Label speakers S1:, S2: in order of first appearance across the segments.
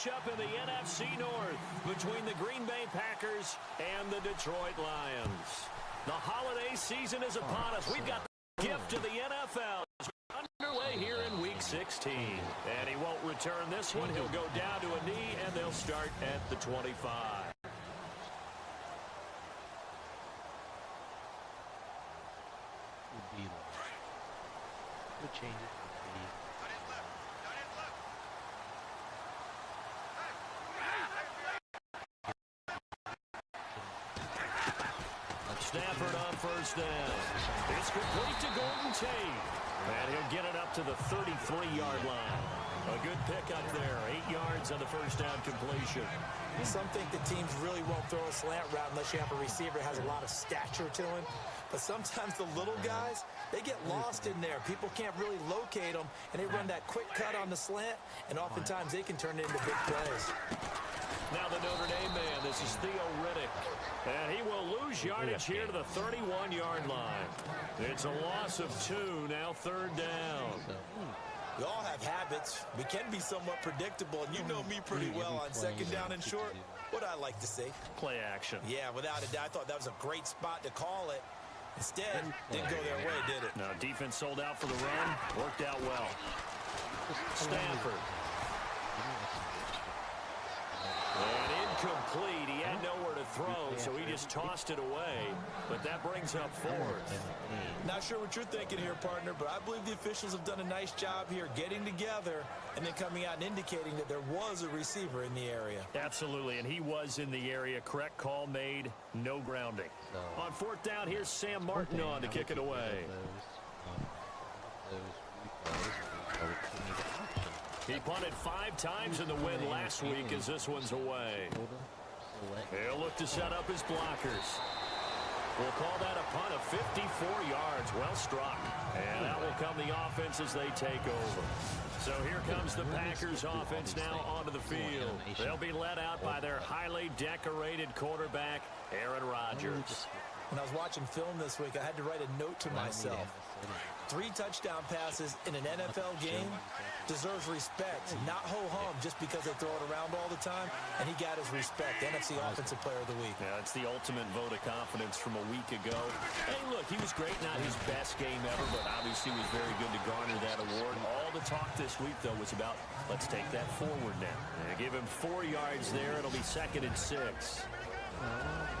S1: matchup in the NFC North between the Green Bay Packers and the Detroit Lions. The holiday season is upon us. We've got the gift to the NFL. Underway here in Week 16. And he won't return this one. He'll go down to a knee, and they'll start at the 25.
S2: We'll change it.
S1: Stafford on first down. It's complete to Golden Tate. And he'll get it up to the 33-yard line. A good pickup there. 8 yards on the first down completion.
S3: Some think the teams really won't throw a slant route unless you have a receiver that has a lot of stature to him. But sometimes the little guys, they get lost in there. People can't really locate them, and they run that quick cut on the slant, and oftentimes they can turn it into big plays.
S1: Now the Notre Dame man, this is Theo Riddick. And he will lose yardage here to the 31-yard line. It's a loss of 2, now third down.
S3: We all have habits. We can be somewhat predictable, and you know me pretty well on second down and short. What I like to see.
S1: Play action.
S3: Yeah, without a doubt, I thought that was a great spot to call it. Instead, didn't go their way, did it?
S1: No, defense sold out for the run. Worked out well. Stafford. And incomplete. He had nowhere to throw, so he just tossed it away. But that brings up fourth.
S3: Not sure what you're thinking here, partner, but I believe the officials have done a nice job here getting together and then coming out and indicating that there was a receiver in the area.
S1: Absolutely, and he was in the area. Correct call made. No grounding. On fourth down, here's Sam Martin on to kick it away. He punted 5 times in the win last week as this one's away. He'll look to set up his blockers. We'll call that a punt of 54 yards. Well struck. And that will come the offense as they take over. So here comes the Packers offense now onto the field. They'll be led out by their highly decorated quarterback, Aaron Rodgers.
S3: When I was watching film this week, I had to write a note to myself. 3 touchdown passes in an NFL game deserves respect, not ho-hum just because they throw it around all the time, and he got his respect. NFC Offensive Player of the Week.
S1: Yeah, it's the ultimate vote of confidence from a week ago. Hey, look, he was great, not his best game ever, but obviously was very good to garner that award. All the talk this week, though, was about let's take that forward now. And give him 4 yards there. It'll be 2nd and 6.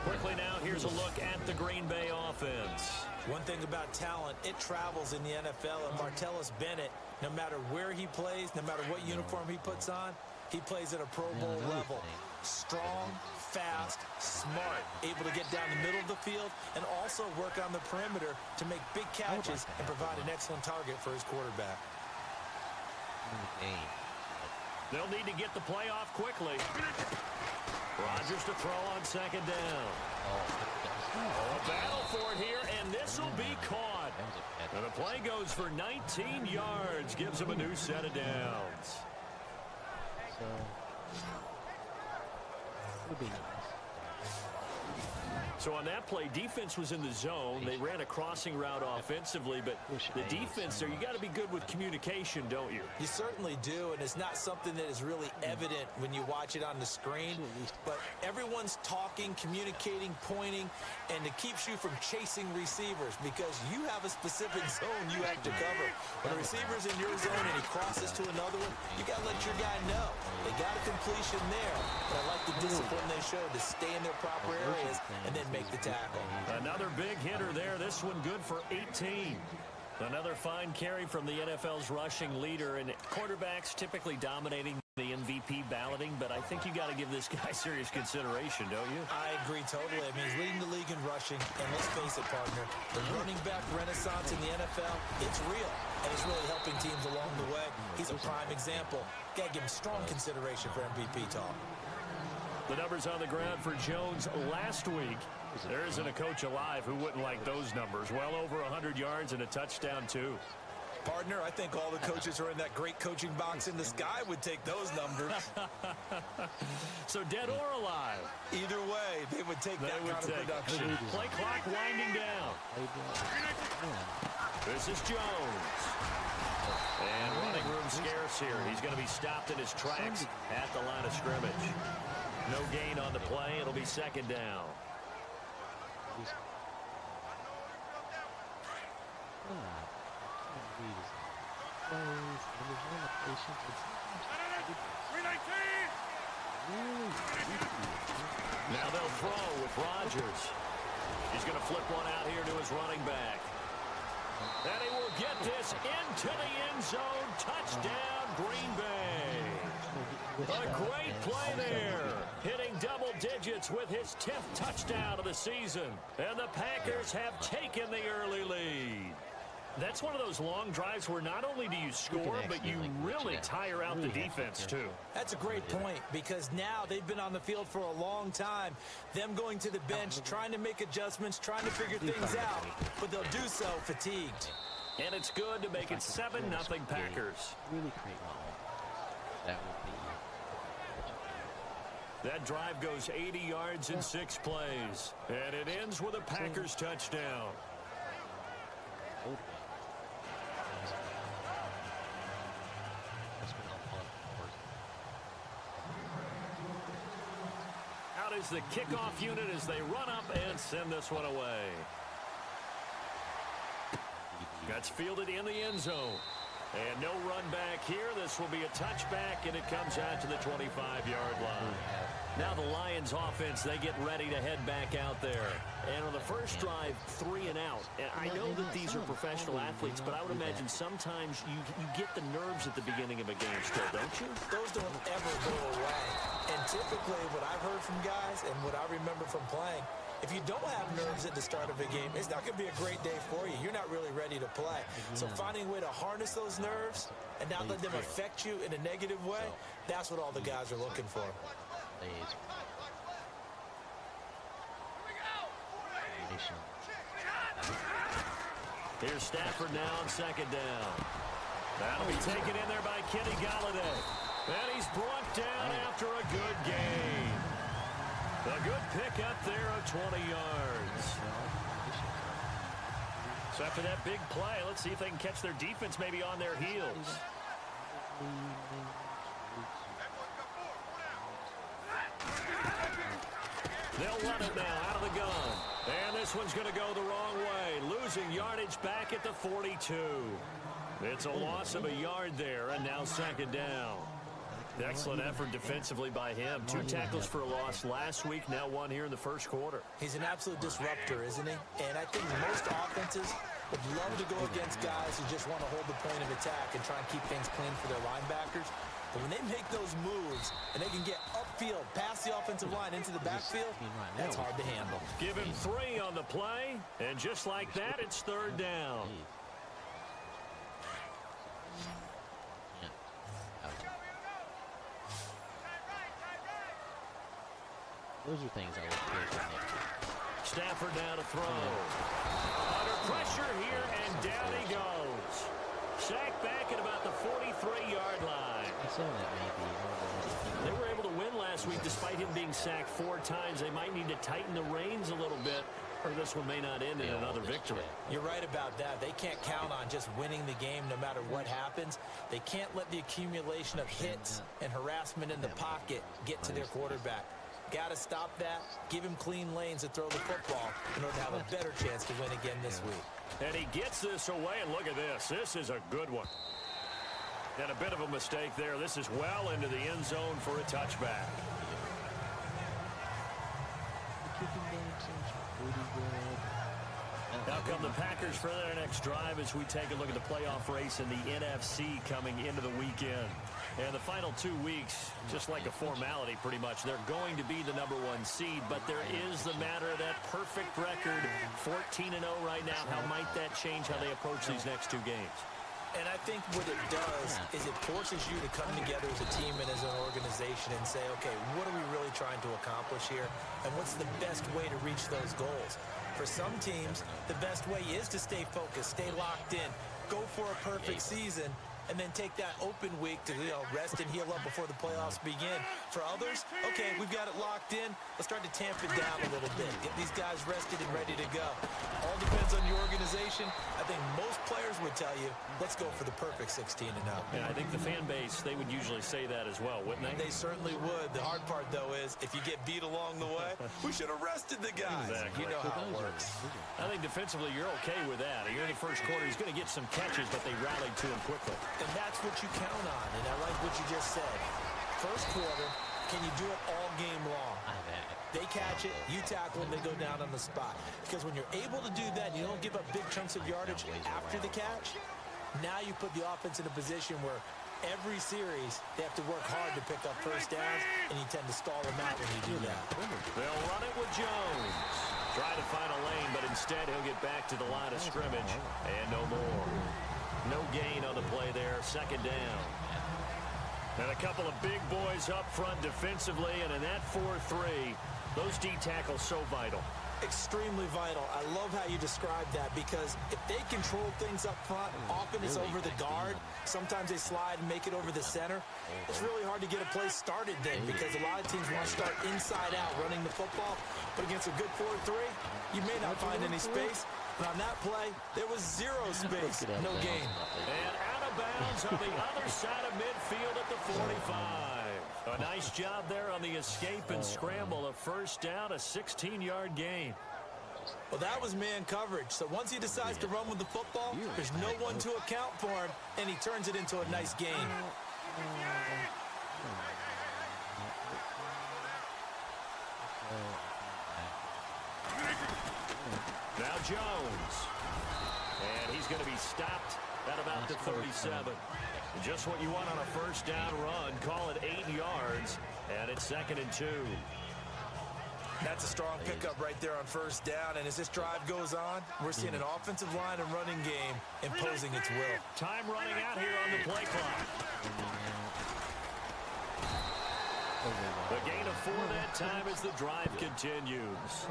S1: Quickly now, here's a look at the Green Bay offense.
S3: One thing about talent, it travels in the NFL, and Martellus Bennett, no matter where he plays, no matter what uniform he puts on, he plays at a Pro Bowl level. Strong, fast, smart, able to get down the middle of the field and also work on the perimeter to make big catches and provide an excellent target for his quarterback.
S1: They'll need to get the play off quickly. Rodgers to throw on 2nd down. A battle for it here, and this will be caught. And the play goes for 19 yards, gives him a new set of downs.
S2: So, would be nice.
S1: So on that play, defense was in the zone. They ran a crossing route offensively, but the defense there, you got to be good with communication, don't you?
S3: You certainly do, and it's not something that is really evident when you watch it on the screen. But everyone's talking, communicating, pointing, and it keeps you from chasing receivers because you have a specific zone you have to cover. When a receiver's in your zone and he crosses to another one, you got to let your guy know. They got a completion there, but I like the discipline they showed to stay in their proper areas and then make the tackle.
S1: Another big hitter there. This one good for 18. Another fine carry from the NFL's rushing leader, and quarterbacks typically dominating the MVP balloting, but I think you got to give this guy serious consideration, don't you?
S3: I agree totally. I mean, he's leading the league in rushing, and let's face it, partner, the running back renaissance in the NFL, it's real, and it's really helping teams along the way. He's a prime example. Got to give him strong consideration for MVP talk.
S1: The numbers on the ground for Jones last week. There isn't a coach alive who wouldn't like those numbers. Well over 100 yards and a touchdown, too.
S3: Partner, I think all the coaches who are in that great coaching box in the sky would take those numbers.
S1: So dead or alive?
S3: Either way, they would take that kind of production.
S1: Play clock winding down. This is Jones. And running room scarce here. He's going to be stopped in his tracks at the line of scrimmage. No gain on the play. It'll be second down. Now they'll throw with Rodgers. He's going to flip one out here to his running back. And he will get this into the end zone. Touchdown, Green Bay. A great play there. Hitting double digits with his 10th touchdown of the season. And the Packers have taken the early lead. That's one of those long drives where not only do you score, but you really tire out the defense, too.
S3: That's a great point, because now they've been on the field for a long time. Them going to the bench, trying to make adjustments, trying to figure things out, but they'll do so fatigued.
S1: And it's good to make it 7-0 Packers.
S2: Really great moment. That would be.
S1: That drive goes 80 yards in 6 plays. And it ends with a Packers touchdown. Out is the kickoff unit as they run up and send this one away. That's fielded in the end zone. And no run back here. This will be a touchback, and it comes out to the 25-yard line. Now the Lions offense, they get ready to head back out there. And on the first drive, 3 and out. And I know that these are professional athletes, but I would imagine sometimes you get the nerves at the beginning of a game still, don't you?
S3: Those don't ever go away. And typically what I've heard from guys and what I remember from playing, if you don't have nerves at the start of a game, it's not going to be a great day for you. You're not really ready to play. So finding a way to harness those nerves and not let them affect you in a negative way, that's what all the guys are looking for.
S1: Here's Stafford now on second down. That'll be taken in there by Kenny Galladay. And he's brought down after a good gain. A good pickup there of 20 yards. So after that big play, let's see if they can catch their defense maybe on their heels. They'll run it now out of the gun. And this one's going to go the wrong way. Losing yardage back at the 42. It's a loss of a yard there, and now second down. Excellent effort defensively by him. 2 tackles for a loss last week, now 1 here in the first quarter.
S3: He's an absolute disruptor, isn't he? And I think most offenses would love to go against guys who just want to hold the point of attack and try and keep things clean for their linebackers. But when they make those moves and they can get upfield, past the offensive line into the backfield, that's hard to handle.
S1: Give him 3 on the play, and just like that, it's third down.
S2: Those are things I would do.
S1: Stafford now to throw. Under pressure here, and down he goes. Sacked back at about the 43-yard line. They were able to win last week despite him being sacked 4 times. They might need to tighten the reins a little bit, or this one may not end in another victory.
S3: You're right about that. They can't count on just winning the game no matter what happens. They can't let the accumulation of hits and harassment in the pocket get to their quarterback. Got to stop that, give him clean lanes to throw the football in order to have a better chance to win again this week.
S1: And he gets this away, and look at this. This is a good one. And a bit of a mistake there. This is well into the end zone for a touchback. Now come the Packers for their next drive as we take a look at the playoff race in the NFC coming into the weekend. And the final 2 weeks, just like a formality pretty much, they're going to be the #1 seed, but there is the matter of that perfect record, 14-0 right now. How might that change how they approach these next 2 games?
S3: And I think what it does is it forces you to come together as a team and as an organization and say, okay, what are we really trying to accomplish here? And what's the best way to reach those goals? For some teams, the best way is to stay focused, stay locked in, go for a perfect season, and then take that open week to rest and heal up before the playoffs begin. For others, okay, we've got it locked in. Let's start to tamp it down a little bit. Get these guys rested and ready to go. All depends on your organization. I think most players would tell you, let's go for the perfect 16-0.
S1: And I think the fan base, they would usually say that as well, wouldn't they?
S3: They certainly would. The hard part, though, is if you get beat along the way, we should have rested the guys.
S1: Exactly.
S3: You know how it works.
S1: I think defensively, you're okay with that. You're in the first quarter. He's going to get some catches, but they rallied to him quickly.
S3: And that's what you count on, and I like what you just said. First quarter, can you do it all game long? They catch it, you tackle them, they go down on the spot. Because when you're able to do that, you don't give up big chunks of yardage after the catch, now you put the offense in a position where every series they have to work hard to pick up first downs, and you tend to stall them out when you do that.
S1: They'll run it with Jones. Try to find a lane, but instead he'll get back to the line of scrimmage, and no more. No gain on the play there, second down. And a couple of big boys up front defensively, and in that 4-3, those D tackles so vital.
S3: Extremely vital. I love how you describe that, because if they control things up front, often it's over the guard. Sometimes they slide and make it over the center. It's really hard to get a play started then, because a lot of teams want to start inside out running the football. But against a good 4-3, you may not find any space. And on that play, there was zero space. No gain.
S1: And out of bounds on the other side of midfield at the 45. A nice job there on the escape and scramble. A first down, a 16-yard gain.
S3: Well, that was man coverage. So once he decides to run with the football, there's no one to account for him, and he turns it into a nice gain.
S1: Now Jones. And he's going to be stopped at about the 37. Just what you want on a first down run. Call it 8 yards, and it's 2nd and 2.
S3: That's a strong pickup right there on first down, and as this drive goes on, we're seeing an offensive line and running game imposing its will.
S1: Time running out here on the play clock. The gain of 4 that time as the drive continues.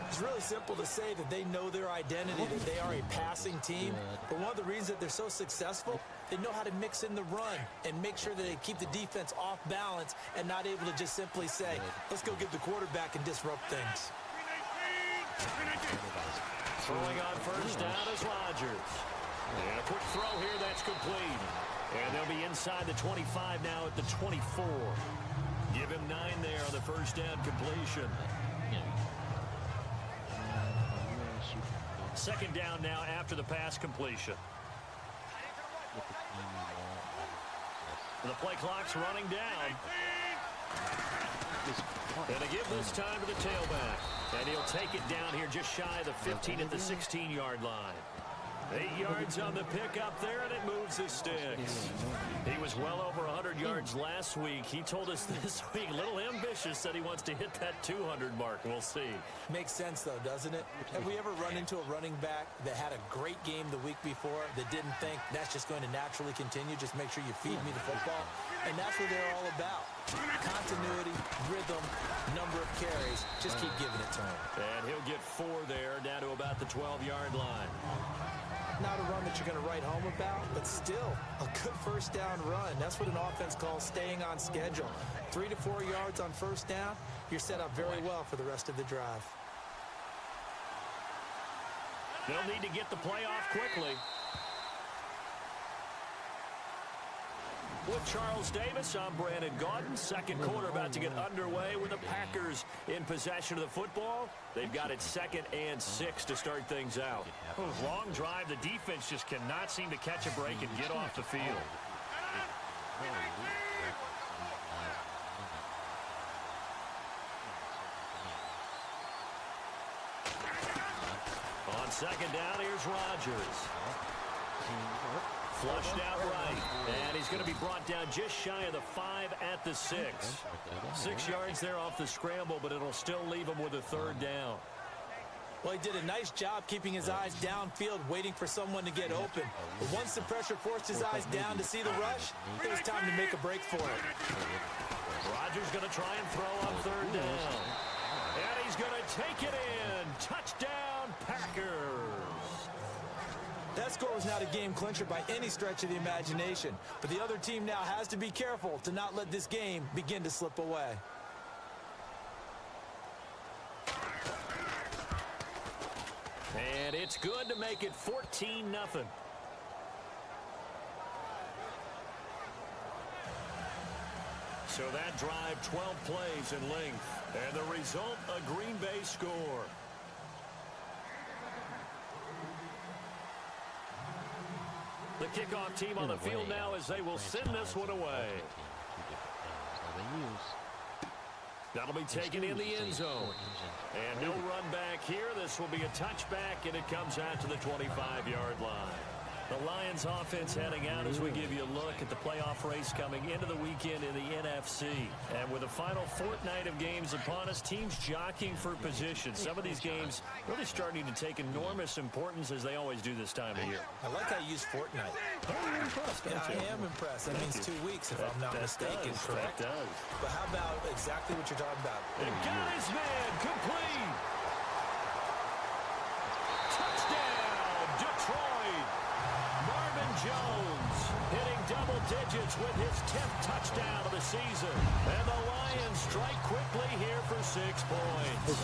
S3: It's really simple to say that they know their identity, that they are a passing team. But one of the reasons that they're so successful, they know how to mix in the run and make sure that they keep the defense off balance and not able to just simply say, let's go get the quarterback and disrupt things.
S1: Throwing on first down is Rodgers. And a quick throw here, that's complete. And they'll be inside the 25 now at the 24. Give him 9 there on the first down completion. Second down now after the pass completion. The play clock's running down. And a give this time to the tailback. And he'll take it down here just shy of the 15 at the 16-yard line. 8 yards on the pickup there, and it moves the sticks. He was well over 100 yards last week. He told us this week, a little ambitious, that he wants to hit that 200 mark. We'll see.
S3: Makes sense, though, doesn't it? Have we ever run into a running back that had a great game the week before that didn't think that's just going to naturally continue? Just make sure you feed me the football. And that's what they're all about. Continuity, rhythm, number of carries. Just keep giving it to him.
S1: And he'll get 4 there, down to about the 12-yard line.
S3: Not a run that you're going to write home about, but still a good first down run. That's what an offense calls staying on schedule. 3 to 4 yards on first down, you're set up very well for the rest of the drive.
S1: They'll need to get the play off quickly. With Charles Davis, I'm Brandon Gaudin. Second quarter about to get underway with the Packers in possession of the football. They've got it 2nd and 6 to start things out. Long drive. The defense just cannot seem to catch a break and get off the field. On second down, here's Rodgers. Flushed out right, and he's going to be brought down just shy of the 5 at the 6. 6 yards there off the scramble, but it'll still leave him with a 3rd down.
S3: Well, he did a nice job keeping his eyes downfield, waiting for someone to get open. But once the pressure forced his eyes down to see the rush, it was time to make a break for it.
S1: Rodgers going to try and throw on 3rd down. And he's going to take it in. Touchdown, Packers.
S3: That score was not a game clincher by any stretch of the imagination. But the other team now has to be careful to not let this game begin to slip away.
S1: And it's good to make it 14-0. So that drive, 12 plays in length. And the result, a Green Bay score. The kickoff team on the field now as they will send this one away. That'll be taken in the end zone. And no run back here. This will be a touchback, and it comes out to the 25-yard line. The Lions offense heading out as we give you a look at the playoff race coming into the weekend in the NFC. And with the final fortnight of games upon us, teams jockeying for position. Some of these games really starting to take enormous importance as they always do this time of year.
S3: I like how you use fortnight.
S1: You're impressed,
S3: Yeah, I am impressed. That means 2 weeks if I'm not mistaken, correct?
S1: That does.
S3: But how about exactly what you're talking about?
S1: And got his man complete. Touchdown, Detroit. Marvin Jones hitting double digits with his 10th touchdown of the season. And the Lions strike quickly here for 6 points.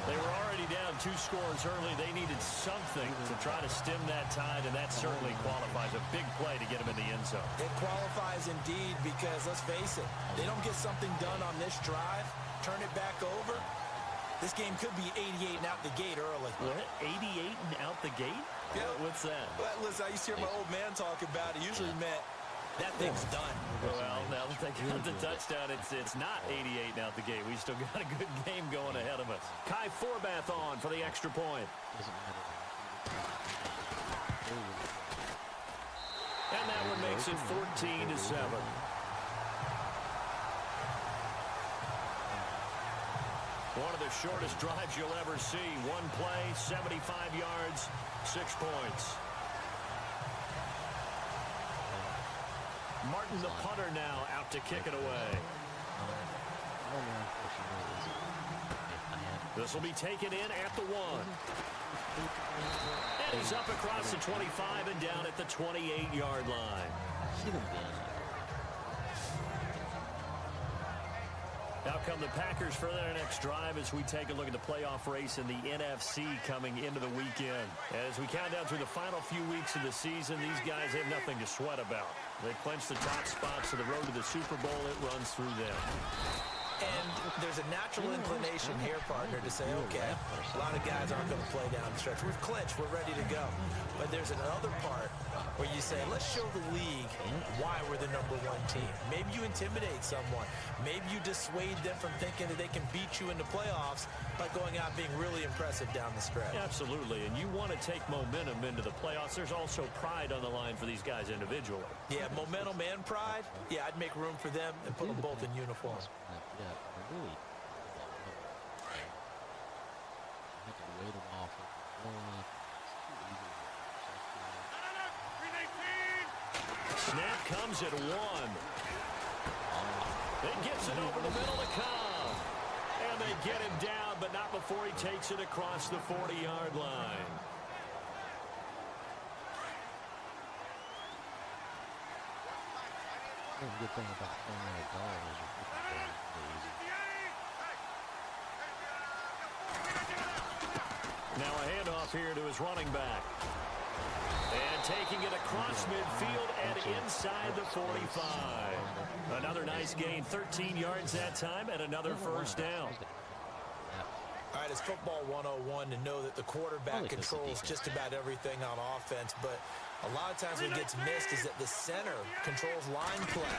S1: They were already down 2 scores early. They needed something to try to stem that tide, and that certainly qualifies. A big play to get them in the end zone.
S3: It qualifies indeed because, let's face it, they don't get something done on this drive, turn it back over. This game could be 88 and out the gate early.
S1: What? 88 and out the gate?
S3: Yeah.
S1: What's that?
S3: Well, listen, I used to hear my old man talk about it. Usually meant that thing's done.
S1: Well, now that they got the touchdown, it's not 88 and out the gate. We still got a good game going ahead of us. Kai Forbath on for the extra point. And that one makes it 14-7. One of the shortest drives you'll ever see. One play, 75 yards, 6 points. Martin, the punter, now out to kick it away. This will be taken in at the 1. And he's up across the 25 and down at the 28-yard line. Now come the Packers for their next drive as we take a look at the playoff race in the NFC coming into the weekend. As we count down through the final few weeks of the season, these guys have nothing to sweat about. They clinch the top spots of the road to the Super Bowl. It runs through them.
S3: And there's a natural inclination here, partner, to say, okay, a lot of guys aren't going to play down the stretch. We've clinched. We're ready to go. But there's another part where you say, let's show the league why we're the #1 team. Maybe you intimidate someone. Maybe you dissuade them from thinking that they can beat you in the playoffs by going out being really impressive down the stretch.
S1: Absolutely. And you want to take momentum into the playoffs. There's also pride on the line for these guys individually.
S3: Yeah, momentum and pride. Yeah, I'd make room for them and put them both in uniform.
S2: Yeah, really. I have to wait them off.
S1: Snap comes at 1. It gets it over the middle to Cobb. And they get him down, but not before he takes it across the 40-yard line.
S2: The good thing about throwing a ball is
S1: Now a handoff here to his running back. And taking it across midfield and inside the 45. Another nice gain, 13 yards that time, and another first down.
S3: All right, it's football 101 to know that the quarterback controls just about everything on offense, but a lot of times what gets missed is that the center controls line play.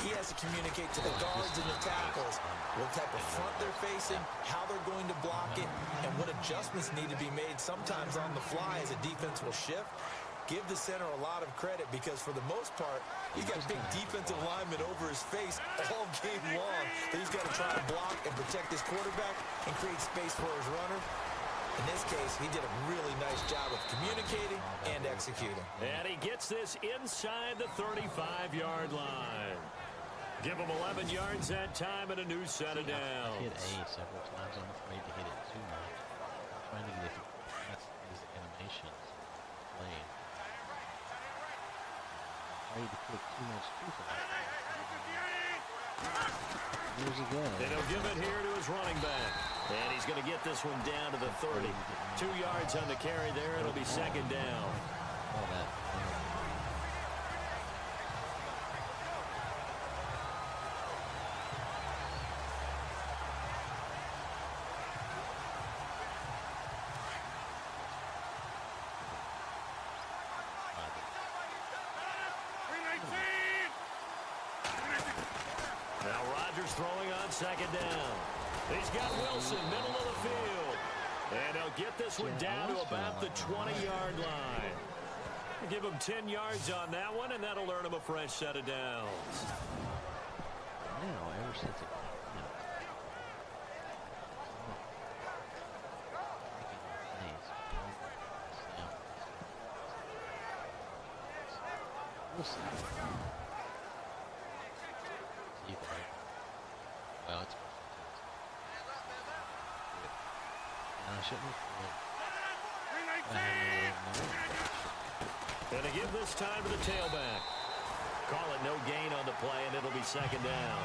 S3: He has to communicate to the guards and the tackles what type of front they're facing, how they're going to block it, and what adjustments need to be made sometimes on the fly as a defense will shift. Give the center a lot of credit because for the most part, he's got big defensive linemen over his face all game long that he's got to try to block and protect his quarterback and create space for his runner. In this case, he did a really nice job of communicating and executing.
S1: And he gets this inside the 35-yard line. Give him 11 yards that time and a new set of downs.
S2: Hit A several times. I'm afraid to hit it too much. Trying to get that's these animations. afraid to put too much truth on it. Here's a guy.
S1: And he'll give it here to his running back. And he's going to get this one down to the 30. 2 yards on the carry there. It'll be second down.
S2: All that.
S1: Now Rodgers throwing on second down. He's got Wilson, middle of the field. And he'll get this one down to about the 20-yard line. Give him 10 yards on that one, and that'll earn him a fresh set of downs.
S2: Now, ever since it, we'll see. See that. Well, it's I shouldn't have.
S1: Going to give this time to the tailback. Call it no gain on the play, and it'll be second down.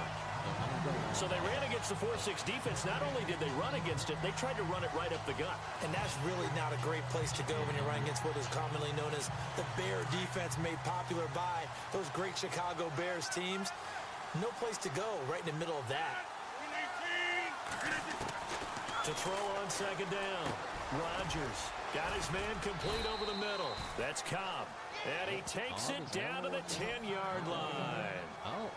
S1: So they ran against the 4-6 defense. Not only did they run against it, they tried to run it right up the gut.
S3: And that's really not a great place to go when you're running against what is commonly known as the Bear defense, made popular by those great Chicago Bears teams. No place to go right in the middle of that.
S1: To throw on second down, Rodgers got his man complete over the middle. That's Cobb. And he takes it down to the 10-yard line.
S2: Oh,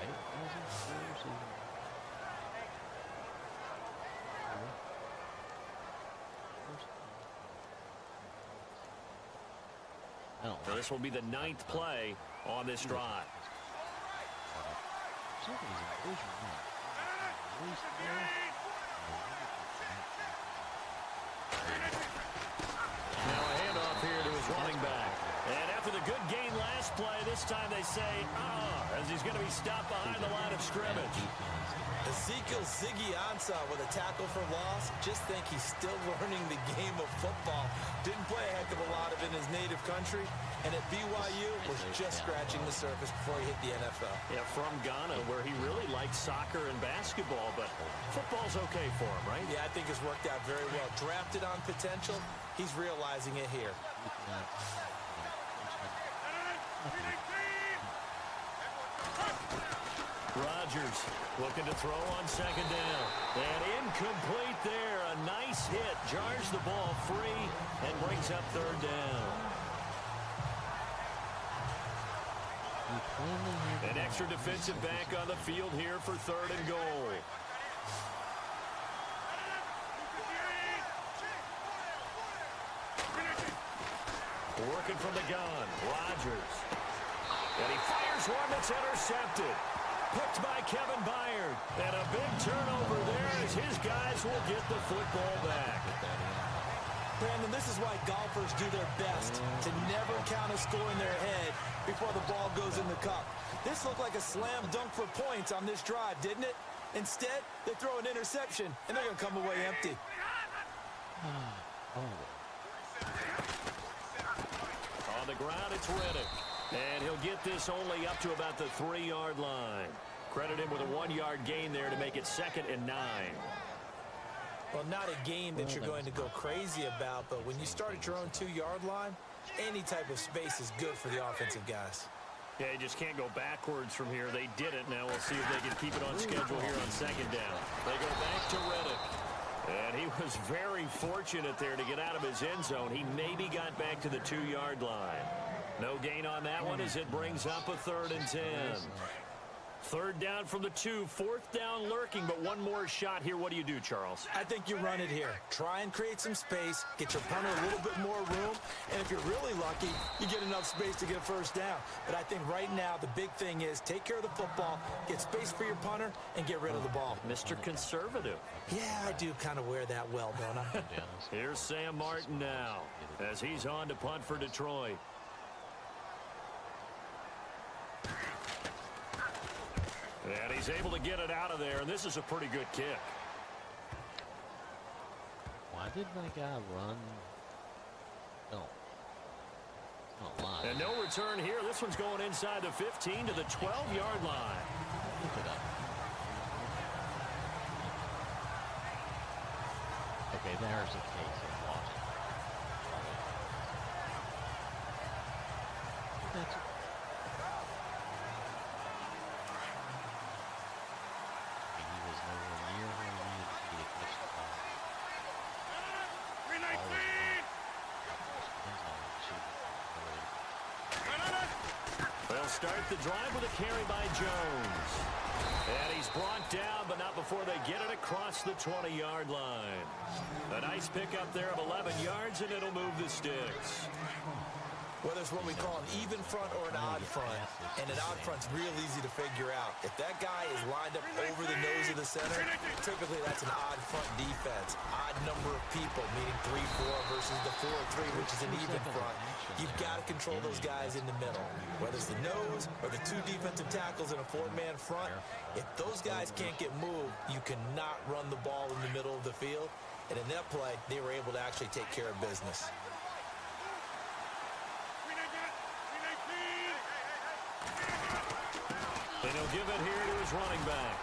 S2: 8,000
S1: So this will be the 9th play on this drive. Now a handoff here to his running back. And after the good gain last play, this time they say, as he's going to be stopped behind the line of scrimmage.
S3: Ezekiel Ziggy Ansah with a tackle for loss. Just think he's still learning the game of football. Didn't play a heck of a lot of it in his native country. And at BYU, was just scratching the surface before he hit the NFL.
S1: Yeah, from Ghana, where he really liked soccer and basketball, but football's okay for him, right?
S3: Yeah, I think it's worked out very well. Drafted on potential, he's realizing it here.
S1: Rodgers looking to throw on second down. And incomplete there. A nice hit. Jars the ball free and brings up third down. An extra defensive back on the field here for third and goal. Working from the gun, Rodgers. And he fires one that's intercepted. Picked by Kevin Byard. And a big turnover there as his guys will get the football back.
S3: Brandon, this is why golfers do their best to never count a score in their head before the ball goes in the cup. This looked like a slam dunk for points on this drive, didn't it? Instead, they throw an interception, and they're going to come away empty.
S1: On the ground, it's Reddick. And he'll get this only up to about the 3-yard line. Credit him with a 1-yard gain there to make it 2nd and 9.
S3: Well, not a game that you're going to go crazy about, but when you start at your own 2-yard line, any type of space is good for the offensive guys.
S1: Yeah, you just can't go backwards from here. They did it. Now we'll see if they can keep it on schedule here on second down. They go back to Reddick. And he was very fortunate there to get out of his end zone. He maybe got back to the 2-yard line. No gain on that one as it brings up a 3rd and 10. 3rd down from the 2, 4th down lurking, but one more shot here. What do you do, Charles?
S3: I think you run it here. Try and create some space, get your punter a little bit more room, and if you're really lucky, you get enough space to get a 1st down. But I think right now the big thing is take care of the football, get space for your punter, and get rid of the ball.
S1: Mr. Conservative.
S3: Yeah, I do kind of wear that well, don't I?
S1: Here's Sam Martin now as he's on to punt for Detroit. And he's able to get it out of there, and this is a pretty good kick.
S2: Why did my guy run? No. It's not live.
S1: And no return here. This one's going inside the 15 to the 12-yard line.
S2: Look it up. Okay, there's a case of lost. That's he was nowhere near where he needed to be to catch the ball.
S1: They'll start the drive with a carry by Jones. And he's brought down, but not before they get it across the 20-yard line. A nice pickup there of 11 yards, and it'll move the sticks.
S3: Whether it's what we call an even front or an odd front, and an odd front's real easy to figure out. If that guy is lined up over the nose of the center, typically that's an odd front defense. Odd number of people, meaning 3-4 versus the 4-3, which is an even front. You've got to control those guys in the middle. Whether it's the nose or the two defensive tackles in a four-man front, if those guys can't get moved, you cannot run the ball in the middle of the field. And in that play, they were able to actually take care of business.
S1: And he'll give it here to his running back.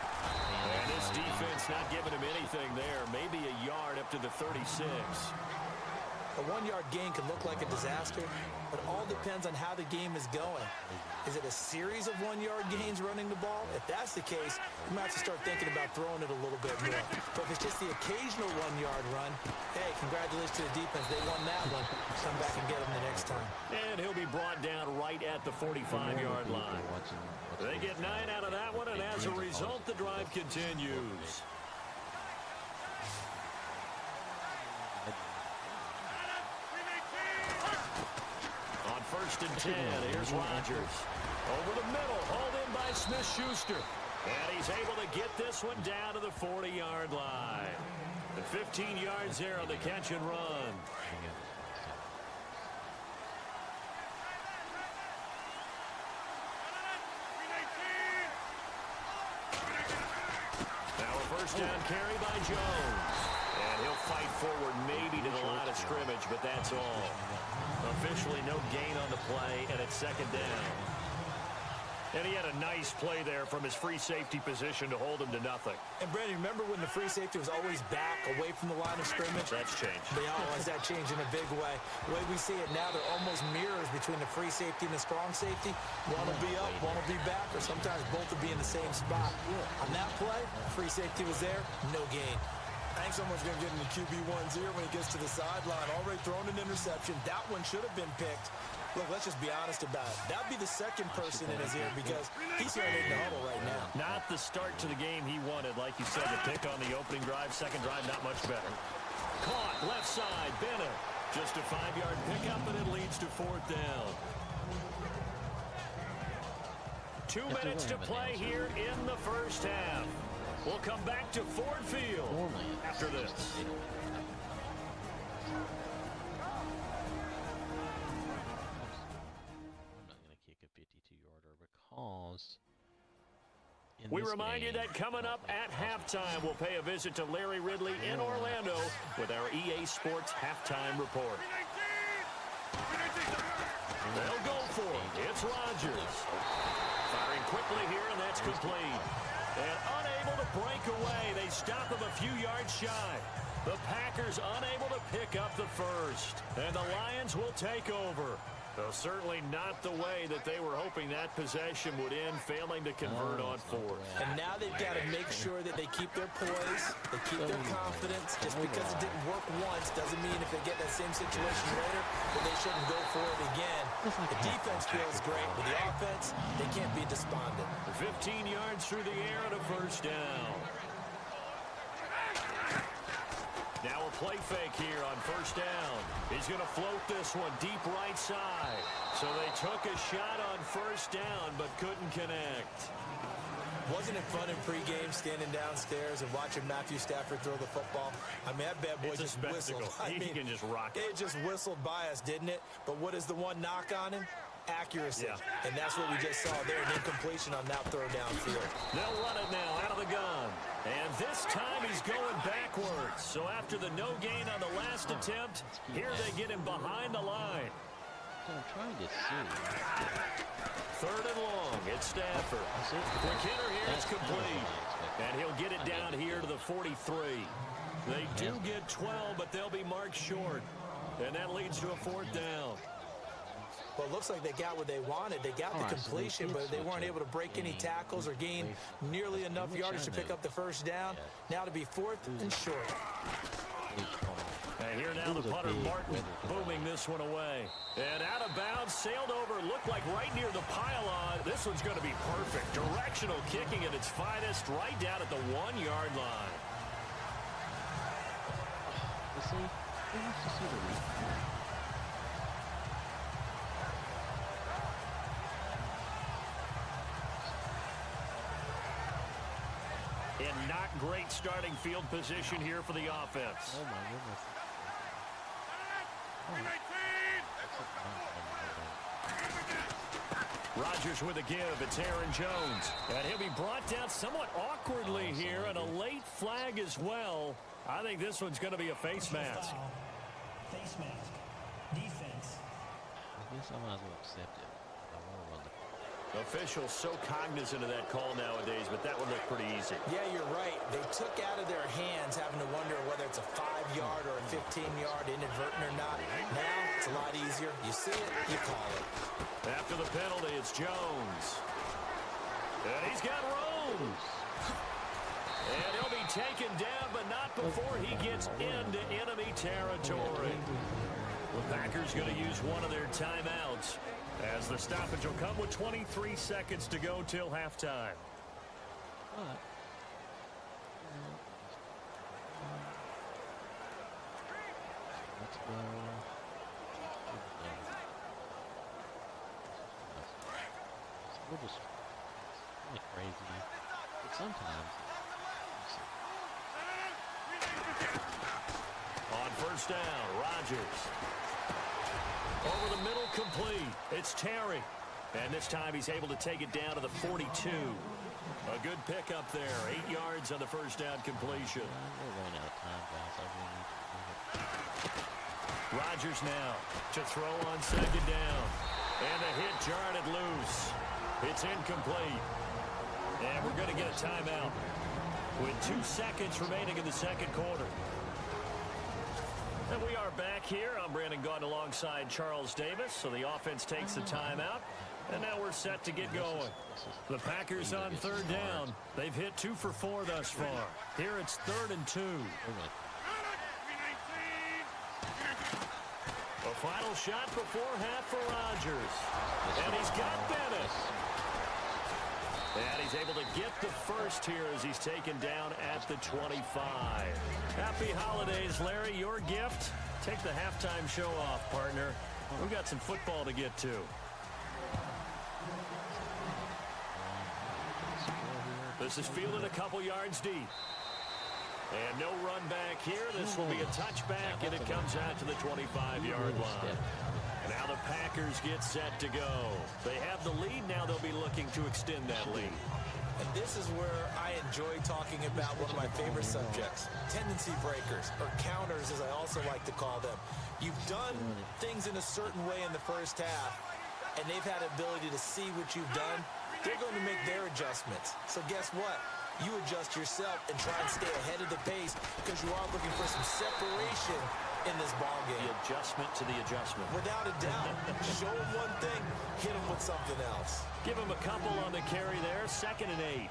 S1: And this defense not giving him anything there. Maybe a yard up to the 36.
S3: A one-yard gain can look like a disaster, but it all depends on how the game is going. Is it a series of one-yard gains running the ball? If that's the case, you might have to start thinking about throwing it a little bit more. But if it's just the occasional one-yard run, hey, congratulations to the defense. They won that one. Come back and get them the next time.
S1: And he'll be brought down right at the 45-yard line. They get 9 out of that one, and as a result, the drive continues. On 1st and 10, here's Rodgers. Over the middle, hauled in by Smith-Schuster. And he's able to get this one down to the 40-yard line. The 15 yards there on the catch and run. Now a first down carry by Jones. And he'll fight forward maybe to the line of scrimmage, but that's all. Officially no gain on the play, and it's 2nd down. And he had a nice play there from his free safety position to hold him to nothing.
S3: And, Brandon, remember when the free safety was always back away from the line of scrimmage?
S1: That's changed.
S3: They always that changed in a big way. The way we see it now, they're almost mirrors between the free safety and the strong safety. One will be up, one will be back, or sometimes both will be in the same spot. On that play, free safety was there, no gain. I think someone's going to get in the QB1-0 when he gets to the sideline. Already thrown an interception. That one should have been picked. Look, let's just be honest about it. That'd be the second person in his ear because he's hearing it in the huddle right now.
S1: Not the start to the game he wanted. Like you said, the pick on the opening drive, second drive, not much better. Caught, left side, Bennett. Just a 5-yard pickup, and it leads to 4th down. 2 minutes to play here in the first half. We'll come back to Ford Field after this. We remind you that coming up at halftime, we'll pay a visit to Larry Ridley in Orlando with our EA Sports Halftime Report. They'll go for it. It's Rodgers. Firing quickly here, and that's complete. And unable to break away. They stop him a few yards shy. The Packers unable to pick up the first. And the Lions will take over. Though certainly not the way that they were hoping that possession would end, failing to convert on 4th.
S3: And now they've got to make sure that they keep their poise, they keep their confidence. Just because it didn't work once doesn't mean if they get that same situation later that they shouldn't go for it again. The defense feels great, but the offense, they can't be despondent.
S1: 15 yards through the air and a first down. Now a play fake here on first down. He's going to float this one deep right side. So they took a shot on first down but couldn't connect.
S3: Wasn't it fun in pregame standing downstairs and watching Matthew Stafford throw the football? I mean, that bad boy just whistled.
S1: He can just rock it.
S3: It just whistled by us, didn't it? But what is the one knock on him? Accuracy.
S1: Yeah.
S3: And that's what we just saw there, an incompletion on that throw downfield.
S1: They'll run it now out of the gun. And this time he's going backwards. So after the no gain on the last attempt, here they get him behind the line.
S2: I'm trying to see.
S1: Third and long. It's Stafford. Quick hitter here. It's complete. And he'll get it down here to the 43. They do get 12, but they'll be marked short. And that leads to a fourth down.
S3: Well, it looks like they got what they wanted. They got the completion, but they weren't able to break any tackles or gain nearly enough yardage to pick up the first down. Now to be fourth and short.
S1: And here now the punter, Martin, booming this one away. And out of bounds, sailed over, looked like right near the pylon. This one's going to be perfect. Directional kicking at its finest, right down at the 1-yard line.
S2: See, who wants to see the replay?
S1: And not great starting field position here for the offense.
S2: Oh, my goodness.
S1: Rodgers with a give. It's Aaron Jones. And he'll be brought down somewhat awkwardly here, and a late flag as well. I think this one's going to be a face mask.
S4: Face mask. Defense.
S2: I guess I might as well accept it. I want to run the
S1: Officials so cognizant of that call nowadays, but that would look pretty easy.
S3: Yeah, you're right. They took out of their hands having to wonder whether it's a 5-yard or a 15-yard, inadvertent or not. Now, it's a lot easier. You see it, you call it.
S1: After the penalty, it's Jones. And he's got room. And he'll be taken down, but not before he gets into enemy territory. The Packers going to use one of their timeouts, as the stoppage will come with 23 seconds to go till halftime.
S2: Let's go. We're just really crazy. But sometimes.
S1: On first down, Rodgers. Over the middle, complete. It's Terry. And this time he's able to take it down to the 42. A good pickup there. 8 yards on the first down completion.
S2: We're running out of time, guys. I really need to do it.
S1: Rodgers now to throw on second down. And the hit jarred it loose. It's incomplete. And we're going to get a timeout with 2 seconds remaining in the second quarter. And we are back here. I'm Brandon Gaudin alongside Charles Davis. So the offense takes the timeout. And now we're set to get going. The Packers on third down. They've hit 2 for 4 thus far. Here it's 3rd and 2. A final shot before half for Rodgers. And he's got Bennett. And he's able to get the first here as he's taken down at the 25. Happy holidays, Larry. Your gift. Take the halftime show off, partner. We've got some football to get to. This is fielded a couple yards deep. And no run back here. This will be a touchback, and it comes out to the 25-yard line. And now the Packers get set to go. They have the lead. Now they'll be looking to extend that lead.
S3: And this is where I enjoy talking about one of my favorite subjects, tendency breakers, or counters as I also like to call them. You've done things in a certain way in the first half, and they've had the ability to see what you've done. They're going to make their adjustments. So guess what? You adjust yourself and try and stay ahead of the pace because you are looking for some separation in this ball game.
S1: The adjustment to the adjustment.
S3: Without a doubt. Show them one thing, hit them with something else.
S1: Give him a couple on the carry there. 2nd and 8.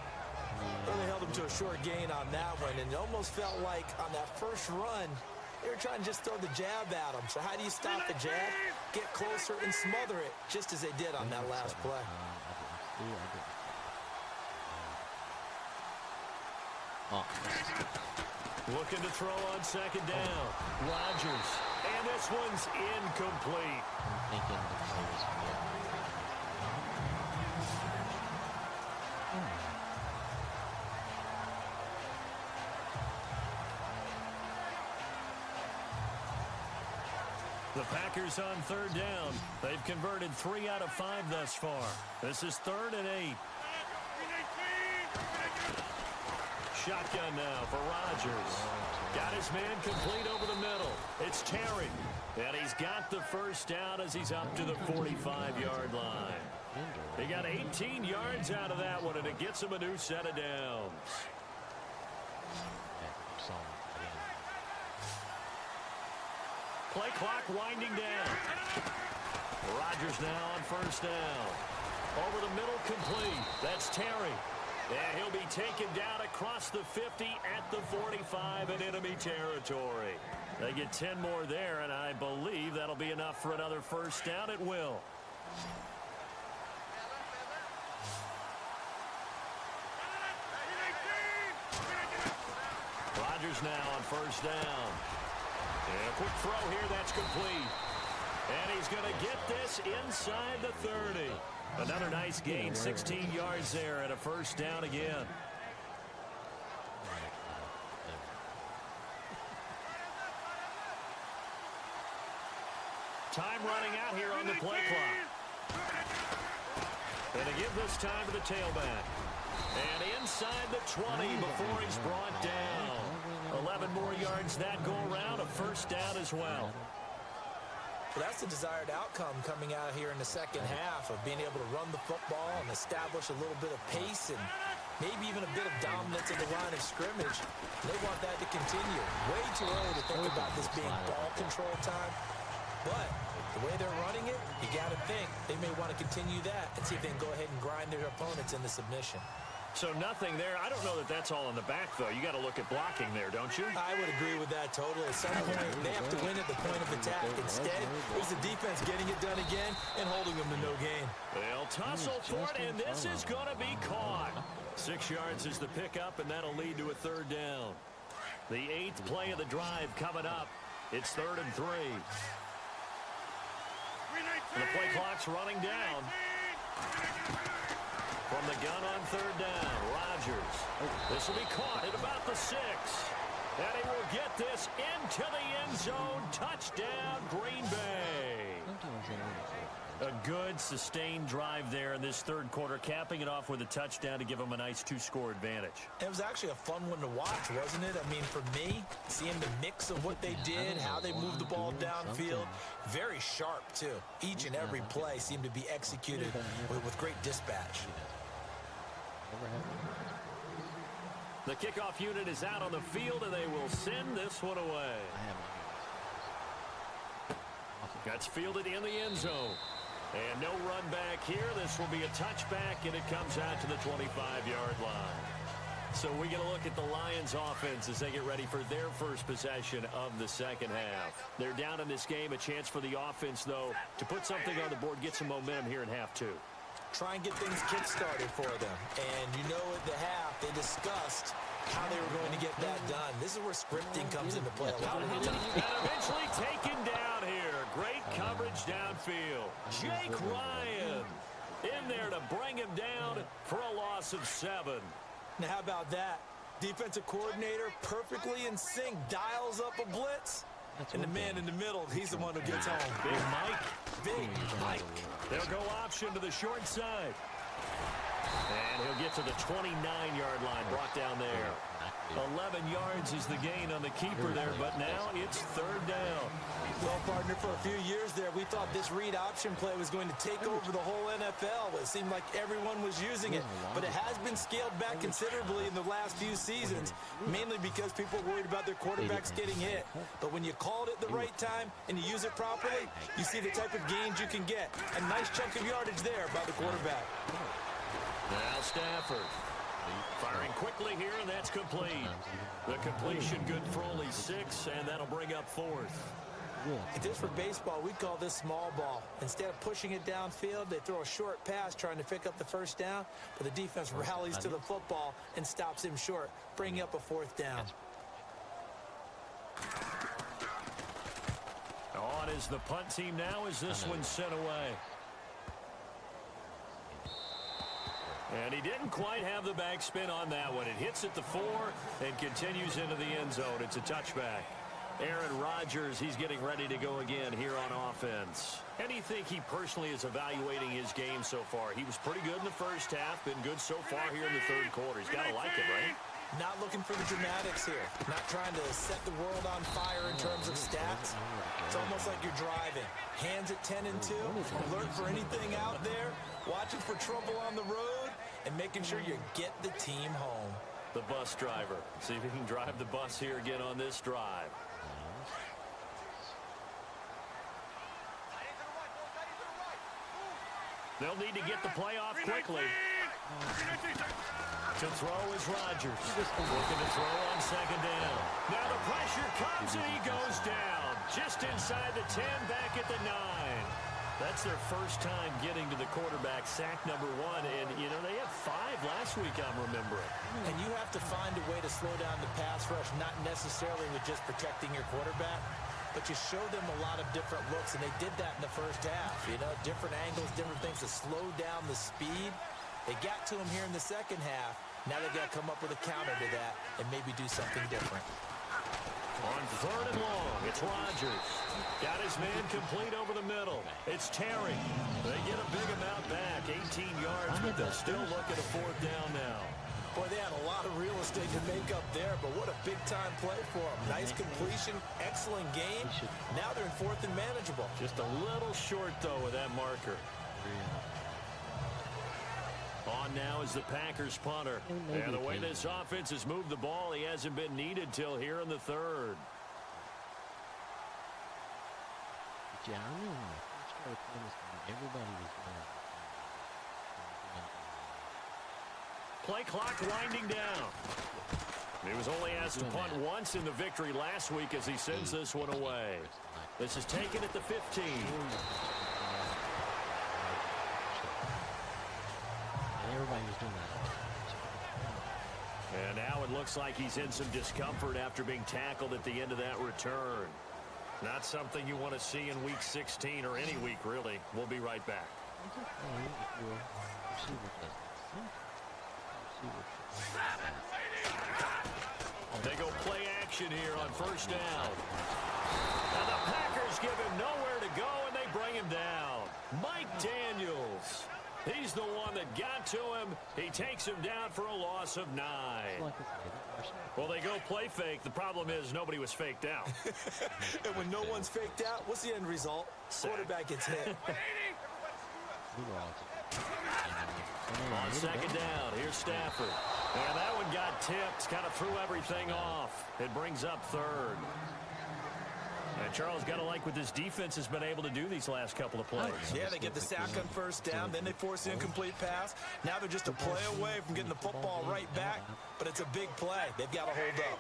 S3: Really held him to a short gain on that one, and it almost felt like on that first run, they were trying to just throw the jab at him. So how do you stop the jab? Get closer and smother it, just as they did on that last play.
S1: Looking to throw on second down. Rodgers. And this one's incomplete.
S2: I'm thinking the play was good.
S1: The Packers on third down. They've converted 3 out of 5 thus far. This is 3rd and 8. Shotgun now for Rodgers. Got his man complete over the middle. It's Terry. And he's got the first down as he's up to the 45-yard line. He got 18 yards out of that one, and it gets him a new set of downs. Play clock winding down. Rodgers now on first down. Over the middle, complete. That's Terry. And he'll be taken down across the 50 at the 45 in enemy territory. They get 10 more there, and I believe that'll be enough for another first down. It will. Rodgers now on first down. And a quick throw here, that's complete. And he's going to get this inside the 30. Another nice gain, 16 yards there, and a first down again. Time running out here on the play clock. And to give this time to the tailback. And inside the 20 before he's brought down. 11 more yards that go around, a first down as well.
S3: Well, that's the desired outcome coming out here in the second half of being able to run the football and establish a little bit of pace and maybe even a bit of dominance in the line of scrimmage. They want that to continue. Way too early to think about this being ball control time. But the way they're running it, you got to think they may want to continue that and see if they can go ahead and grind their opponents into submission.
S1: So nothing there. I don't know that that's all in the back, though. You got to look at blocking there, don't you?
S3: I would agree with that totally. At some point, they have to win at the point of attack. Instead, it was the defense getting it done again and holding them to no gain.
S1: They'll tussle for it, and this is going to be caught. 6 yards is the pickup, and that'll lead to a third down. The 8th play of the drive coming up. It's 3rd and 3. And the play clock's running down. From the gun on 3rd down, Rodgers. This will be caught at about the 6. And he will get this into the end zone. Touchdown, Green Bay. A good, sustained drive there in this third quarter, capping it off with a touchdown to give them a nice 2-score advantage.
S3: It was actually a fun one to watch, wasn't it? I mean, for me, seeing the mix of what they did, how they moved the ball downfield, very sharp, too. Each and every play seemed to be executed with great dispatch.
S1: The kickoff unit is out on the field, and they will send this one away. That's fielded in the end zone. And no run back here. This will be a touchback, and it comes out to the 25-yard line. So we get a look at the Lions offense as they get ready for their first possession of the second half. They're down in this game. A chance for the offense, though, to put something on the board, get some momentum here in half 2.
S3: Try and get things kick-started for them. And you know at the half, they discussed how they were going to get that done. This is where scripting comes into play a lot of the time.
S1: And eventually taken down here. Great coverage downfield. Jake Ryan in there to bring him down for a loss of 7.
S3: Now, how about that? Defensive coordinator perfectly in sync, dials up a blitz. And the man in the middle, he's the one who gets home.
S1: Big Mike.
S3: Big Mike.
S1: They'll go option to the short side. And he'll get to the 29-yard line, brought down there. 11 yards is the gain on the keeper there, but now it's 3rd down.
S3: Well, partner, for a few years there, we thought this read option play was going to take over the whole NFL. It seemed like everyone was using it, but it has been scaled back considerably in the last few seasons, mainly because people are worried about their quarterbacks getting hit. But when you called it the right time and you use it properly, you see the type of gains you can get. A nice chunk of yardage there by the quarterback.
S1: Now Stafford firing quickly here, and that's complete. The completion good for only 6, and that'll bring up 4th.
S3: If this were baseball, we'd call this small ball. Instead of pushing it downfield, they throw a short pass trying to pick up the first down, but the defense rallies to the football and stops him short, bringing up a 4th down.
S1: On is the punt team now as this one's sent away. And he didn't quite have the backspin on that one. It hits at the 4 and continues into the end zone. It's a touchback. Aaron Rodgers, he's getting ready to go again here on offense. And you think he personally is evaluating his game so far? He was pretty good in the first half, been good so far here in the third quarter. He's got to like it, right?
S3: Not looking looking for the dramatics here. Not trying to set the world on fire in terms of stats. It's almost like you're driving. Hands at 10 and 2, alert for anything out there, watching for trouble on the road, and making sure you get the team home.
S1: The bus driver. See if he can drive the bus here again on this drive. They'll need to get the play off quickly. To throw is Rodgers. Looking to throw on second down. Now the pressure comes and he goes down. Just inside the 10, back at the 9. That's their first time getting to the quarterback, sack number 1. And, you know, they had 5 last week, I'm remembering.
S3: And you have to find a way to slow down the pass rush, not necessarily with just protecting your quarterback, but you show them a lot of different looks, and they did that in the first half. You know, different angles, different things to slow down the speed. They got to him here in the second half. Now they've got to come up with a counter to that and maybe do something different.
S1: On third and long, it's Rodgers. Got his man complete over the middle. It's Terry. They get a big amount back, 18 yards, but they'll still look at a fourth down now.
S3: Boy, they had a lot of real estate to make up there, but what a big-time play for them. Nice completion, excellent game. Now they're in fourth and manageable.
S1: Just a little short, though, with that marker. On now is the Packers punter. And the way this offense has moved the ball, he hasn't been needed till here in the third.
S2: Yeah, I remember when I first started playing this game, everybody was running.
S1: Play clock winding down. He was only asked to punt once in the victory last week as he sends this one away. This is taken at the 15.
S2: Everybody was doing that.
S1: And now it looks like he's in some discomfort after being tackled at the end of that return. Not something you want to see in Week 16 or any week, really. We'll be right back. They go play action here on first down. And the Packers give him nowhere to go, and they bring him down. Mike Daniels. He's the one that got to him. He takes him down for a loss of 9. Well, they go play fake. The problem is nobody was faked out.
S3: And when no one's faked out, what's the end result? Quarterback gets hit.
S1: On second down, here's Stafford. And that one got tipped, kind of threw everything off. It brings up third. And Charles, got to like what this defense has been able to do these last couple of plays.
S3: Yeah, they get the sack on first down, then they force the incomplete pass. Now they're just a play away from getting the football right back, but it's a big play. They've got to hold up.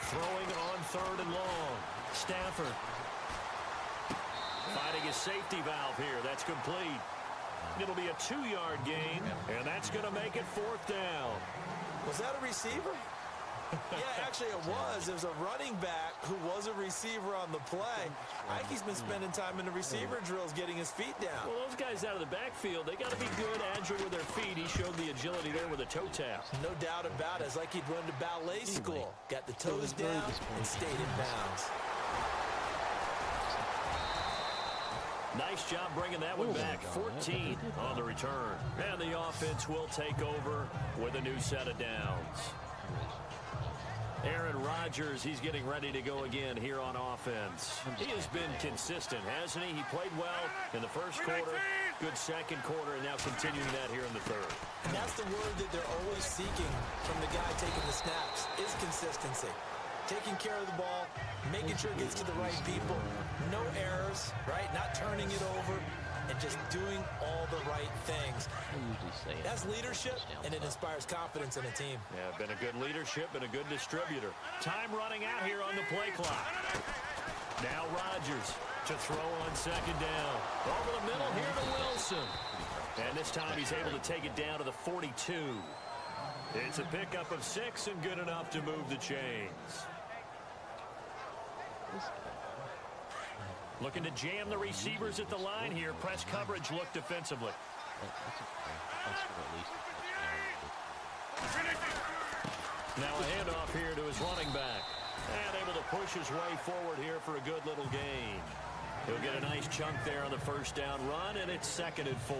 S1: Throwing on third and long. Stafford. Finding his safety valve here. That's complete. It'll be a 2-yard gain, and that's going to make it fourth down.
S3: Was that a receiver? Yeah, actually it was. It was a running back who was a receiver on the play. Ike's been spending time in the receiver drills getting his feet down.
S1: Well, those guys out of the backfield, they got to be good, agile with their feet. He showed the agility there with a toe tap.
S3: No doubt about it. It's like he'd run to ballet school. Got the toes down and stayed in bounds.
S1: Nice job bringing that one back. 14 on the return. And the offense will take over with a new set of downs. Aaron Rodgers, he's getting ready to go again here on offense. He has been consistent, hasn't he? He played well in the first quarter, good second quarter, and now continuing that here in the third.
S3: And that's the word that they're always seeking from the guy taking the snaps, is consistency. Taking care of the ball, making sure it gets to the right people. No errors, right? Not turning it over, and just doing all the right things. That's leadership, and it inspires confidence in a team.
S1: Yeah, been a good leadership and a good distributor. Time running out here on the play clock. Now Rodgers to throw on second down. Over the middle here to Wilson. And this time he's able to take it down to the 42. It's a pickup of 6 and good enough to move the chains. Looking to jam the receivers at the line here. Press coverage look defensively. Now a handoff here to his running back. And able to push his way forward here for a good little gain. He'll get a nice chunk there on the first down run, and it's 2nd and 4.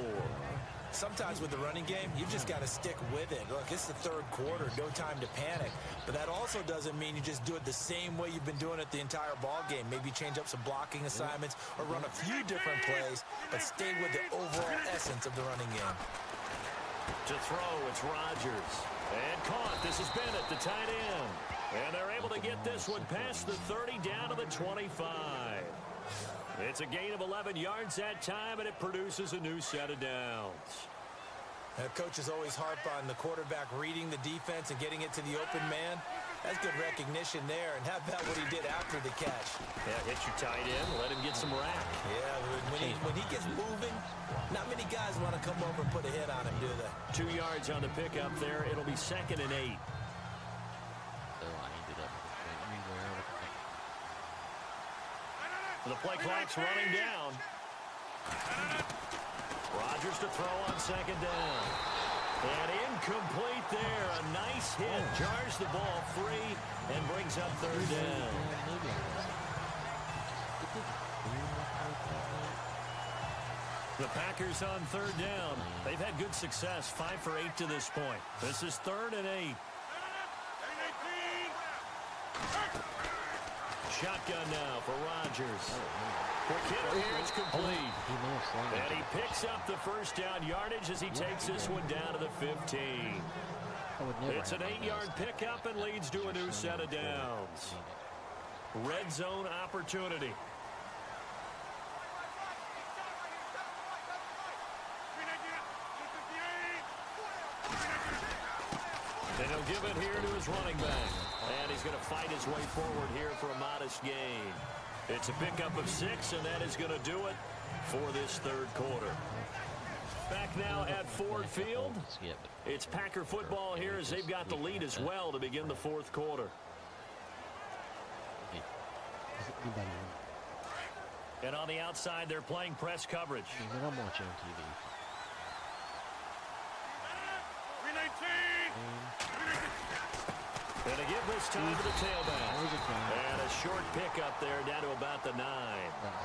S3: sometimes with the running game, you've just got to stick with it. Look, it's the third quarter, no time to panic. But that also doesn't mean you just do it the same way you've been doing it the entire ball game. Maybe change up some blocking assignments or run a few different plays, but stay with the overall essence of the running game.
S1: To throw, it's Rodgers. And caught. This is Bennett, the tight end. And they're able to get this one past the 30 down to the 25. It's a gain of 11 yards that time, and it produces a new set of downs.
S3: Coaches always harp on the quarterback reading the defense and getting it to the open man. That's good recognition there. And how about what he did after the catch?
S1: Yeah, hit your tight end, let him get some rack.
S3: Yeah, when he gets moving, not many guys want to come over and put a hit on him, do they?
S1: 2 yards on the pickup there. It'll be 2nd and 8.
S2: So I ended up everywhere with
S1: The play clock's running down. Rodgers to throw on 2nd down. And incomplete there. A nice hit. Jars the ball free and brings up 3rd down. The Packers on 3rd down. They've had good success. 5 for 8 to this point. This is 3rd and 8. Shotgun now for Rodgers. Quick hit here, it's complete. And he picks up the first down yardage as he takes this one down to the 15. It's an 8-yard pickup and leads to a new set of downs. Red zone opportunity. And he'll give it here to his running back. And he's going to fight his way forward here for a modest gain. It's a pickup of 6, and that is going to do it for this 3rd quarter. Back now at Ford Field. It's Packer football here as they've got the lead as well to begin the 4th quarter. And on the outside, they're playing press coverage.
S2: I'm watching on TV.
S1: And a give this time to the tailback. And a short pickup there down to about the 9.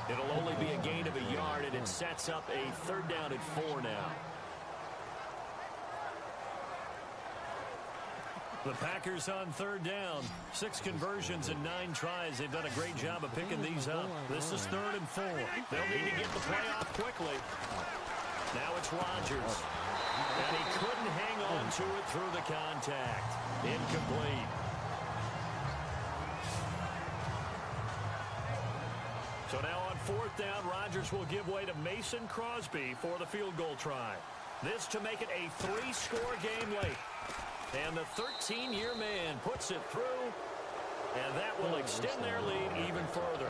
S1: It'll only be a gain of a yard, and it sets up a 3rd down at 4 now. The Packers on 3rd down. 6 conversions and 9 tries. They've done a great job of picking these up. This is 3rd and 4. They'll need to get the play off quickly. Now it's Rodgers. And he couldn't hang on to it through the contact. Incomplete. So now on 4th down, Rodgers will give way to Mason Crosby for the field goal try. This to make it a 3-score game late. And the 13-year man puts it through, and that will extend their lead even further.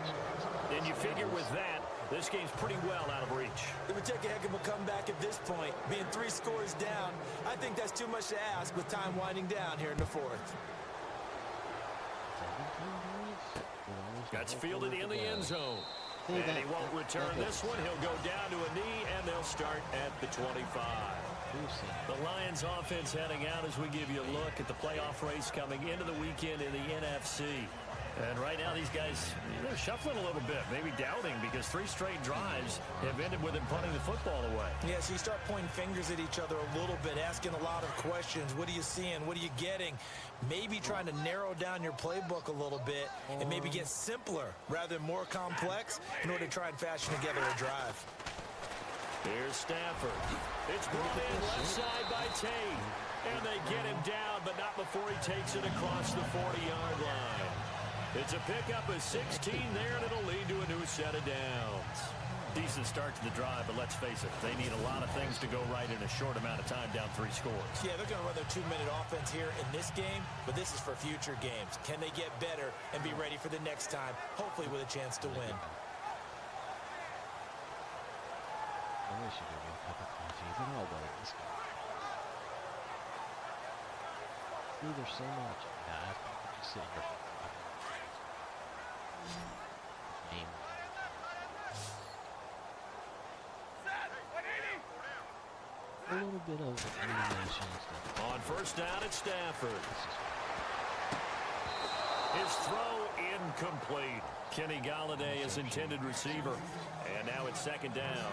S1: And you figure with that, this game's pretty well out of reach.
S3: It would take a heck of a comeback at this point. Being 3 scores down, I think that's too much to ask with time winding down here in the 4th.
S1: That's fielded in the end zone. And he won't return this one. He'll go down to a knee, and they'll start at the 25. The Lions offense heading out as we give you a look at the playoff race coming into the weekend in the NFC. And right now these guys, they're shuffling a little bit, maybe doubting, because 3 straight drives have ended with them punting the football away.
S3: Yeah, so you start pointing fingers at each other a little bit, asking a lot of questions. What are you seeing? What are you getting? Maybe trying to narrow down your playbook a little bit and maybe get simpler rather than more complex in order to try and fashion together a drive.
S1: Here's Stafford. It's brought in left side by Tate. And they get him down, but not before he takes it across the 40-yard line. It's a pickup of 16 there, and it'll lead to a new set of downs. Decent start to the drive, but let's face it, they need a lot of things to go right in a short amount of time, down 3 scores.
S3: Yeah, they're going to run their 2-minute offense here in this game, but this is for future games. Can they get better and be ready for the next time, hopefully with a chance to win?
S2: I wish you could get a cup of coffee, but I'll wait. Let's go. See, there's so much. Yeah, I could just sit here. Name. A little bit of animation stuff.
S1: On 1st down, it's Stafford. His throw incomplete. Kenny Galladay is intended receiver. And now it's 2nd down.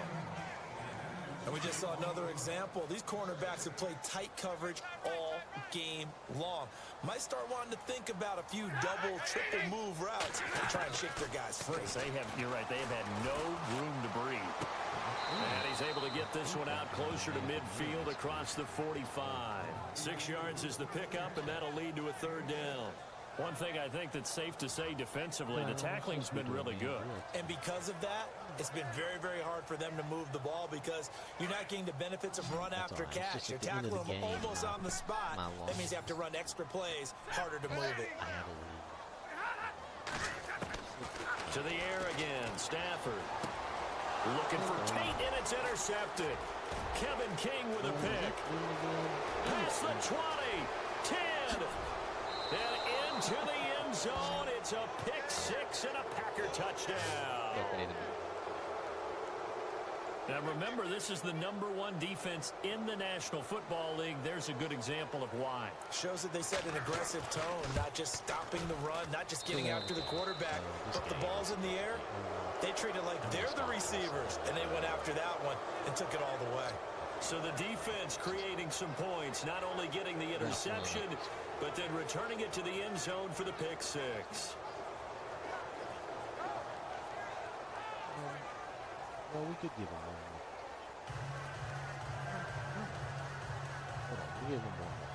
S3: And we just saw another example. These cornerbacks have played tight coverage all game long. Might start wanting to think about a few double, triple move routes and try and shake their guys free.
S1: You're right, they have had no room to breathe. And he's able to get this one out closer to midfield across the 45. 6 yards is the pickup, and that'll lead to a third down. One thing I think that's safe to say defensively, the tackling's been really good.
S3: And because of that, it's been very, very hard for them to move the ball because you're not getting the benefits of run after catch. You're tackling them almost on the spot. That means you have to run extra plays, harder to move it.
S1: To the air again, Stafford. Looking for Tate, and it's intercepted. Kevin King with a pick. Past the 20, 10, and into the end zone. It's a pick six and a Packer touchdown. Now remember, this is the #1 defense in the National Football League. There's a good example of why.
S3: Shows that they set an aggressive tone, not just stopping the run, not just getting after the quarterback, but the ball's in the air. They treat it like they're the receivers, and they went after that one and took it all the way.
S1: So the defense creating some points, not only getting the interception, but then returning it to the end zone for the pick six.
S2: Well, we could give him one more. Hold on, we'll give him one more.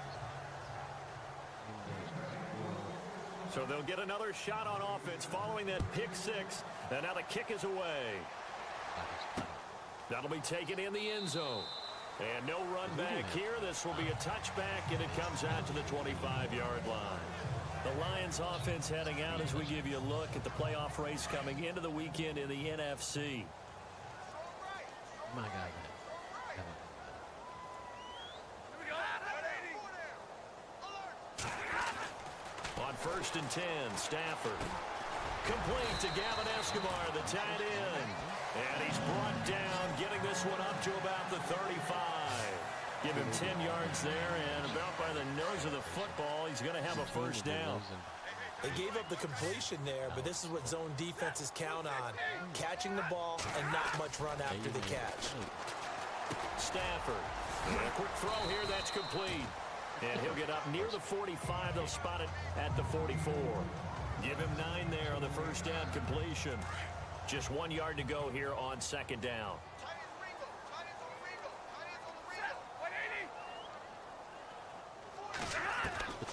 S1: So they'll get another shot on offense following that pick six. And now the kick is away. That'll be taken in the end zone. And no run back here. This will be a touchback, and it comes out to the 25-yard line. The Lions offense heading out as we give you a look at the playoff race coming into the weekend in the NFC.
S2: My God.
S1: On 1st and 10, Stafford. Complete to Gavin Escobar, the tight end. And he's brought down, getting this one up to about the 35. Give him 10 yards there, and about by the nose of the football, he's going to have a first down.
S3: They gave up the completion there, but this is what zone defenses count on. Catching the ball and not much run after the catch.
S1: Stafford. A quick throw here, that's complete. And he'll get up near the 45. They'll spot it at the 44. Give him 9 there on the first down completion. Just 1 yard to go here on second down.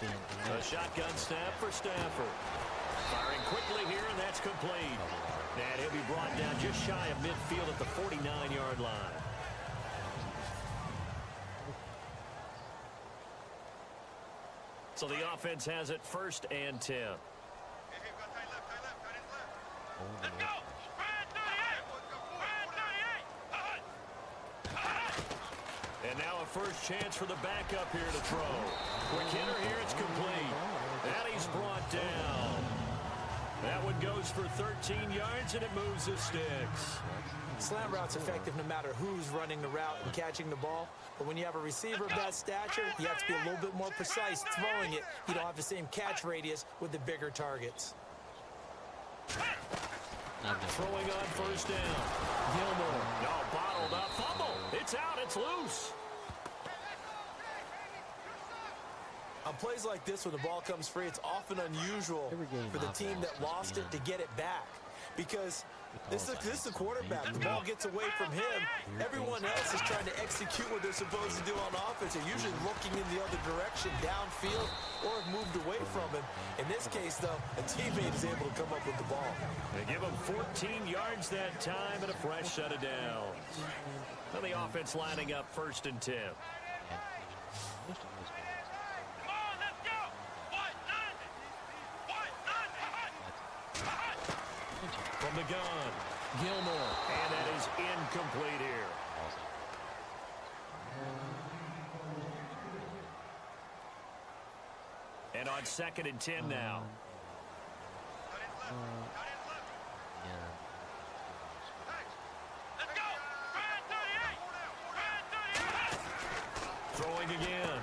S1: A shotgun snap for Stafford. Firing quickly here, and that's complete. And he'll be brought down just shy of midfield at the 49-yard line. So the offense has it 1st and 10.
S5: Let's go!
S1: And now a first chance for the backup here to throw. Quick hitter here, it's complete. And he's brought down. That one goes for 13 yards, and it moves the sticks.
S3: Slant route's effective no matter who's running the route and catching the ball. But when you have a receiver of that stature, you have to be a little bit more precise throwing it. You don't have the same catch radius with the bigger targets.
S1: Throwing on first down. Gilmore. No, bottled up. Fumble. It's out. It's loose.
S3: On plays like this, when the ball comes free, it's often unusual for the team that lost it to get it back. Because this is the quarterback. The ball gets away from him. Everyone else is trying to execute what they're supposed to do on offense. They're usually looking in the other direction, downfield, or have moved away from him. In this case, though, a teammate is able to come up with the ball.
S1: They give him 14 yards that time and a fresh set of downs. And the offense lining up 1st and 10. From the gun, Gilmore, and that is incomplete here. And on 2nd and 10 now. Throwing again.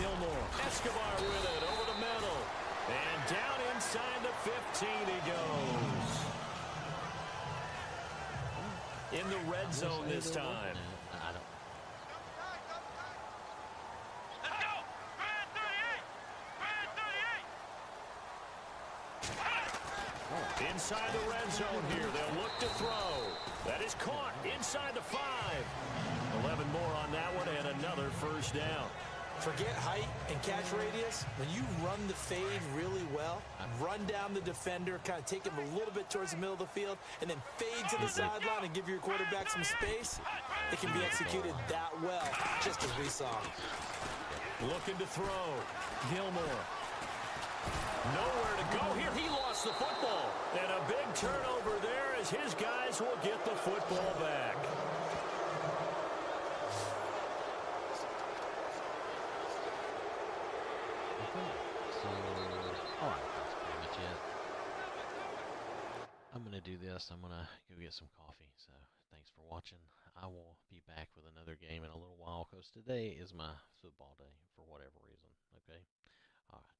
S1: Gilmore, Escobar with it over the middle. And down inside the 15 he goes. In the red zone this time. Inside the red zone here. They'll look to throw. That is caught inside the 5. 11 more on that one and another first down.
S3: Forget height and catch radius. When you run the fade really well, run down the defender, kind of take him a little bit towards the middle of the field, and then fade to the sideline and give your quarterback some space, it can be executed that well, just as we saw.
S1: Looking to throw. Gilmore. Nowhere to go here. He lost the football. And a big turnover there as his guys will get the football back.
S2: So, alright, that's pretty much it. I'm going to do this. I'm going to go get some coffee. So, thanks for watching. I will be back with another game in a little while because today is my football day for whatever reason. Okay? Alright.